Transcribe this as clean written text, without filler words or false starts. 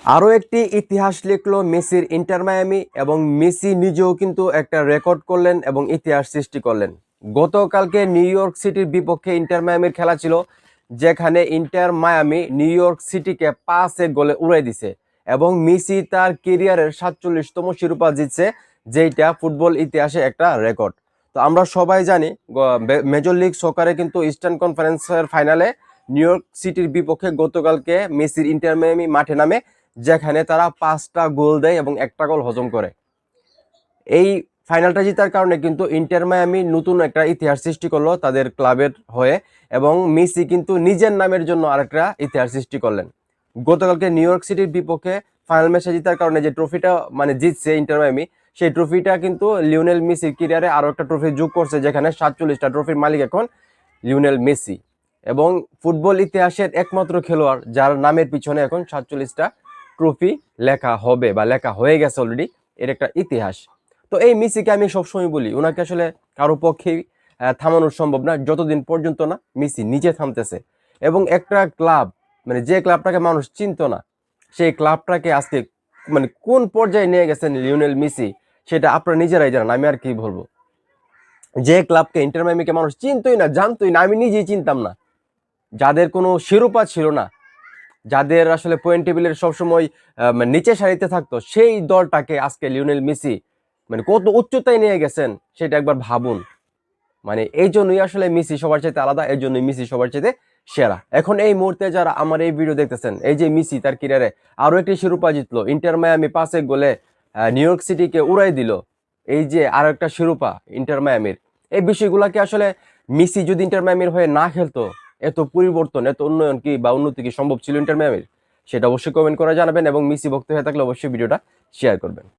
আরও একটি ইতিহাস লিখলো মেসির ইন্টার মায়ামি এবং মেসি নিজেও কিন্তু একটা রেকর্ড করলেন এবং ইতিহাস সৃষ্টি করলেন। গতকালকে নিউ ইয়র্ক সিটির বিপক্ষে ইন্টার মায়ামির খেলা ছিল, যেখানে ইন্টার মায়ামি নিউ ইয়র্ক সিটিকে 5-1 গোলে উড়াই দিছে এবং মেসি তার কেরিয়ারের 47তম শিরোপা জিতছে, যেটা ফুটবল ইতিহাসে একটা রেকর্ড। তো আমরা সবাই জানি মেজর লিগ সকারে কিন্তু ইস্টার্ন কনফারেন্সের ফাইনালে নিউ ইয়র্ক সিটির বিপক্ষে গতকালকে মেসির ইন্টার মায়ামি মাঠে নামে, যেখানে তারা 5টা গোল দেয় এবং একটা গোল হজম করে। এই ফাইনালটা জেতার কারণে কিন্তু ইন্টার মায়ামি নতুন একটা ইতিহাস সৃষ্টি করলো তাদের ক্লাবের হয়ে, এবং মেসি কিন্তু নিজের নামের জন্য আরেকটা ইতিহাস সৃষ্টি করলেন। গতকালকে নিউ ইয়র্ক সিটির বিপক্ষে ফাইনাল ম্যাচে জেতার কারণে যে ট্রফিটা জিতছে ইন্টার মায়ামি, সেই ট্রফিটা কিন্তু লিওনেল মেসির ক্যারিয়ারে আরো একটা ট্রফি যোগ করছে, যেখানে 47টা ট্রফির মালিক এখন লিওনেল মেসি, এবং ফুটবল ইতিহাসের একমাত্র খেলোয়াড় যার নামের পিছনে এখন 47টা ট্রফি লেখা হবে বা লেখা হয়ে গেছে অলরেডি। এর একটা ইতিহাস। তো এই মেসিকে আমি সবসময় বলি, ওনাকে আসলে কারো পক্ষেই থামানো সম্ভব না, যতদিন পর্যন্ত না মেসি নিজে থামতেছে। এবং একটা ক্লাব, যে ক্লাবটাকে মানুষ চিনত না, সেই ক্লাবটাকে আজকে কোন পর্যায়ে নিয়ে গেছেন লিওনেল মেসি, সেটা আপনারা নিজেরাই জানেন, আমি আর কি বলবো। যে ক্লাবকে ইন্টার মায়ামিকে মানুষ চিনতই না, জানতই না, আমি নিজেই চিনতাম না, যাদের কোনো শিরোপা ছিল না, যাদের আসলে পয়েন্ট টেবিলের সবসময় নিচে সারিতে থাকতো, সেই দলটাকে আজকে লিওনেল মেসি কত উচ্চতায় নিয়ে গেছেন সেটা একবার ভাবুন। এই জন্যই আসলে মেসি সবার চাইতে আলাদা, এই জন্যই মেসি সবার চাইতে সেরা। এখন এই মুহূর্তে যারা আমার এই ভিডিও দেখতেছেন, এই যে মেসি তার ক্যারিয়ারে আরো একটি শিরোপা জিতলো, ইন্টার মায়ামি 5-1 গোলে নিউ ইয়র্ক সিটিকে উড়াই দিল, এই যে আরো একটা শিরোপা ইন্টার মায়ামির, এই বিষয়গুলোকে আসলে মেসি যদি ইন্টার মায়ামির হয়ে না খেলতো, এত পরিবর্তন, এত উন্নয়ন কি বা উন্নতি কি সম্ভব ছিল ইন্টার মায়ামির? সেটা অবশ্যই কমেন্ট করে জানাবেন, এবং মেসি ভক্ত হয়ে থাকলে অবশ্যই ভিডিওটা শেয়ার করবেন।